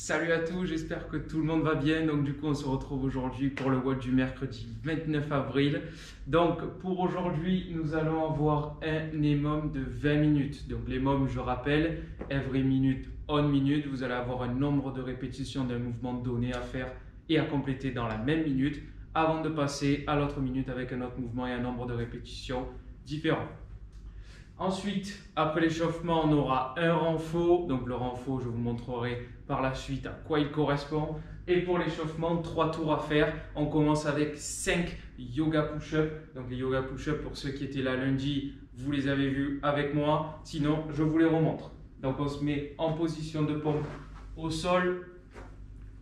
Salut à tous, j'espère que tout le monde va bien. Donc du coup, on se retrouve aujourd'hui pour le WOD du mercredi 29 avril. Donc pour aujourd'hui, nous allons avoir un EMOM de 20 minutes. Donc l'EMOM, je rappelle, every minute, on minute. Vous allez avoir un nombre de répétitions d'un mouvement donné à faire et à compléter dans la même minute avant de passer à l'autre minute avec un autre mouvement et un nombre de répétitions différents. Ensuite, après l'échauffement, on aura un renfort. Donc le renfort, je vous montrerai par la suite à quoi il correspond. Et pour l'échauffement, 3 tours à faire. On commence avec 5 yoga push-up. Donc les yoga push-up, pour ceux qui étaient là lundi, vous les avez vus avec moi. Sinon, je vous les remontre. Donc on se met en position de pompe au sol.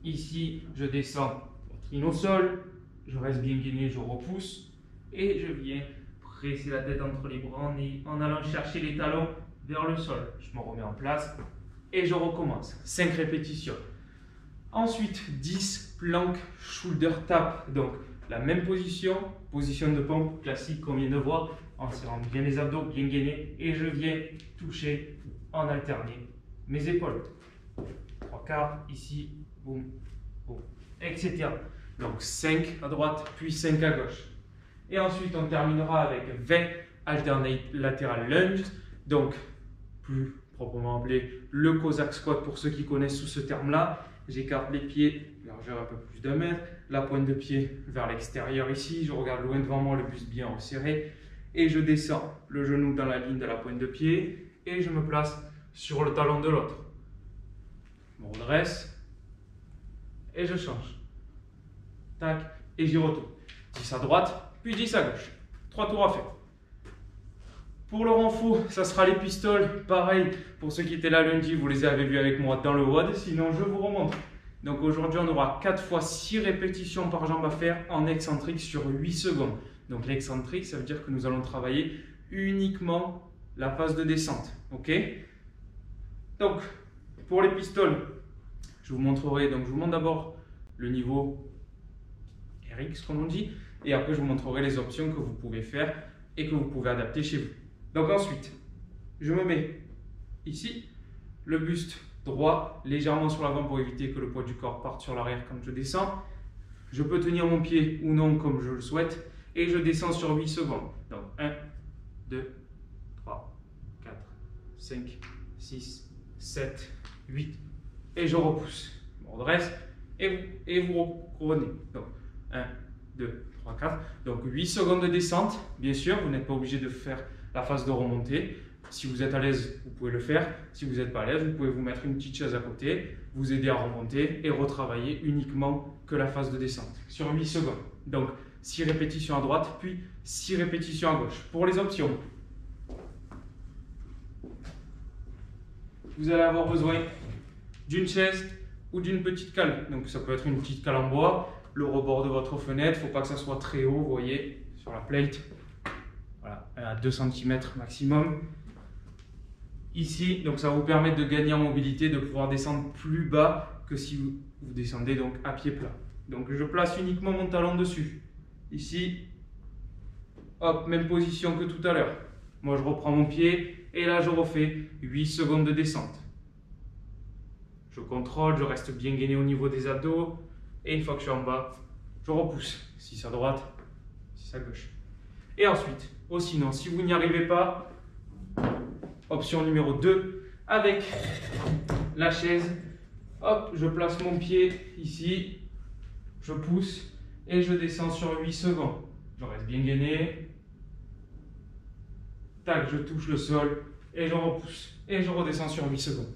Ici, je descends poitrine au sol. Je reste bien gainé, je repousse. Et je viens presser la tête entre les bras en allant chercher les talons vers le sol. Je me remets en place et je recommence. 5 répétitions. Ensuite, 10 plank shoulder tap. Donc, la même position, position de pompe classique qu'on vient de voir, en serrant bien les abdos, bien gainés. Et je viens toucher en alterné mes épaules. 3 quarts, ici, boum, boum, etc. Donc, 5 à droite, puis 5 à gauche. Et ensuite, on terminera avec 20 alternate lateral lunges, donc plus proprement appelé le Cossack squat pour ceux qui connaissent sous ce terme-là. J'écarte les pieds, largeur un peu plus d'1 mètre, la pointe de pied vers l'extérieur ici, je regarde loin devant moi, le buste bien resserré, et je descends le genou dans la ligne de la pointe de pied, et je me place sur le talon de l'autre. Je me redresse, et je change. Tac, et j'y retourne. 10 à droite, puis 10 à gauche. 3 tours à faire. Pour le renfort, ça sera les pistoles. Pareil, pour ceux qui étaient là lundi, vous les avez vus avec moi dans le WOD. Sinon, je vous remonte. Donc aujourd'hui, on aura 4 fois 6 répétitions par jambe à faire en excentrique sur 8 secondes. Donc l'excentrique, ça veut dire que nous allons travailler uniquement la phase de descente. Ok? Donc, pour les pistoles, je vous montrerai. Donc, je vous montre d'abord le niveau RX, comme on dit. Et après, je vous montrerai les options que vous pouvez faire et que vous pouvez adapter chez vous. Donc ensuite, je me mets ici, le buste droit légèrement sur l'avant pour éviter que le poids du corps parte sur l'arrière quand je descends. Je peux tenir mon pied ou non comme je le souhaite et je descends sur 8 secondes. Donc 1, 2, 3, 4, 5, 6, 7, 8 et je repousse. Je me redresse et vous reprenez. Donc 1, 2, 3, 4. Donc 8 secondes de descente. Bien sûr, vous n'êtes pas obligé de faire la phase de remontée. Si vous êtes à l'aise, vous pouvez le faire. Si vous n'êtes pas à l'aise, vous pouvez vous mettre une petite chaise à côté, vous aider à remonter et retravailler uniquement que la phase de descente sur 8 secondes. Donc 6 répétitions à droite, puis 6 répétitions à gauche. Pour les options, vous allez avoir besoin d'une chaise ou d'une petite cale. Donc ça peut être une petite cale en bois, le rebord de votre fenêtre, il ne faut pas que ça soit très haut, vous voyez, sur la plate. Voilà, à 2 cm maximum. Ici, donc ça va vous permettre de gagner en mobilité, de pouvoir descendre plus bas que si vous descendez donc à pied plat. Donc je place uniquement mon talon dessus. Ici, hop, même position que tout à l'heure. Moi je reprends mon pied et là je refais 8 secondes de descente. Je contrôle, je reste bien gainé au niveau des abdos. Et une fois que je suis en bas, je repousse. 6 à droite, 6 à gauche. Et ensuite, sinon, si vous n'y arrivez pas, option numéro 2, avec la chaise, hop, je place mon pied ici, je pousse et je descends sur 8 secondes. Je reste bien gainé. Tac, je touche le sol et je repousse. Et je redescends sur 8 secondes.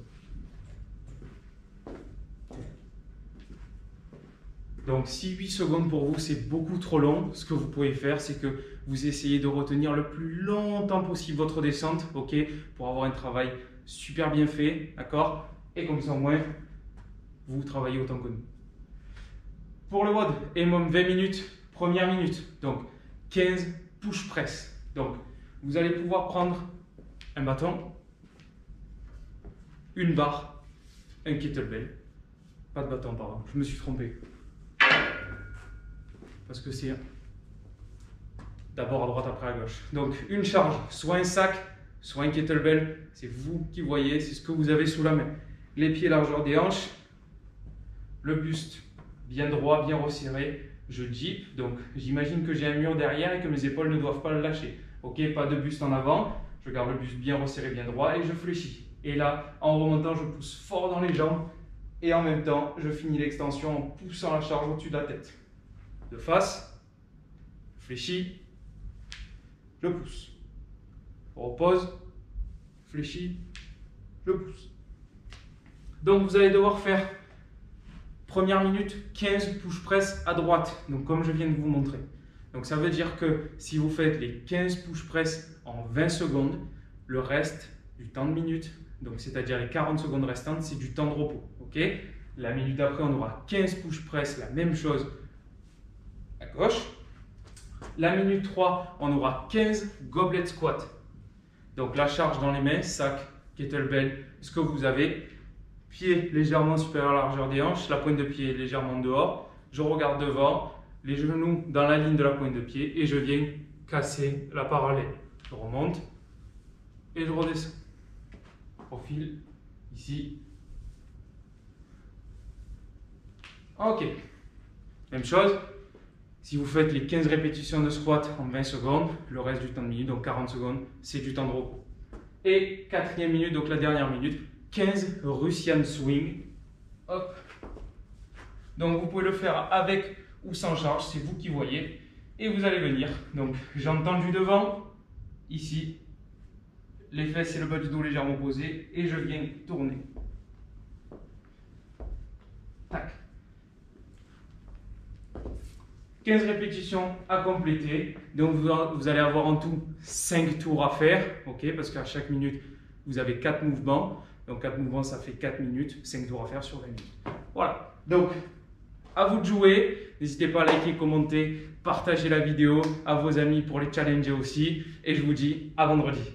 Donc si 8 secondes pour vous c'est beaucoup trop long, ce que vous pouvez faire c'est que vous essayez de retenir le plus longtemps possible votre descente, ok, pour avoir un travail super bien fait, d'accord? Et comme ça au moins, vous travaillez autant que nous. Pour le WOD, EMOM 20 minutes, première minute, donc 15 push press. Donc vous allez pouvoir prendre un bâton, une barre, un kettlebell, pas de bâton pardon, je me suis trompé. Parce que c'est d'abord à droite, après à gauche. Donc une charge, soit un sac, soit un kettlebell, c'est vous qui voyez, c'est ce que vous avez sous la main. Les pieds largeur des hanches, le buste bien droit, bien resserré. Je dip, donc j'imagine que j'ai un mur derrière et que mes épaules ne doivent pas le lâcher. Ok, pas de buste en avant. Je garde le buste bien resserré, bien droit et je fléchis. Et là, en remontant, je pousse fort dans les jambes et en même temps, je finis l'extension en poussant la charge au-dessus de la tête. De face, je fléchis, je pousse. Je repose, je fléchis, je pousse. Donc vous allez devoir faire première minute 15 push press à droite, donc comme je viens de vous montrer. Donc ça veut dire que si vous faites les 15 push press en 20 secondes, le reste du temps de minute, donc c'est-à-dire les 40 secondes restantes, c'est du temps de repos. Okay, la minute d'après, on aura 15 push press, la même chose à gauche. La minute 3, on aura 15 goblet squat. Donc la charge dans les mains, sac, kettlebell, ce que vous avez. Pied légèrement supérieur à la largeur des hanches, la pointe de pied légèrement dehors. Je regarde devant, les genoux dans la ligne de la pointe de pied et je viens casser la parallèle. Je remonte et je redescends. Profil, ici. Ok. Même chose. Si vous faites les 15 répétitions de squat en 20 secondes, le reste du temps de minute, donc 40 secondes, c'est du temps de repos. Et quatrième minute, donc la dernière minute, 15 Russian swing. Hop. Donc vous pouvez le faire avec ou sans charge, c'est vous qui voyez. Et vous allez venir. Donc jambes tendues devant, ici. Les fesses et le bas du dos légèrement posés. Et je viens tourner. Tac. 15 répétitions à compléter. Donc vous allez avoir en tout 5 tours à faire. Okay, parce qu'à chaque minute, vous avez 4 mouvements. Donc 4 mouvements, ça fait 4 minutes. 5 tours à faire sur 20 minutes. Voilà. Donc, à vous de jouer. N'hésitez pas à liker, commenter, partager la vidéo à vos amis pour les challenger aussi. Et je vous dis à vendredi.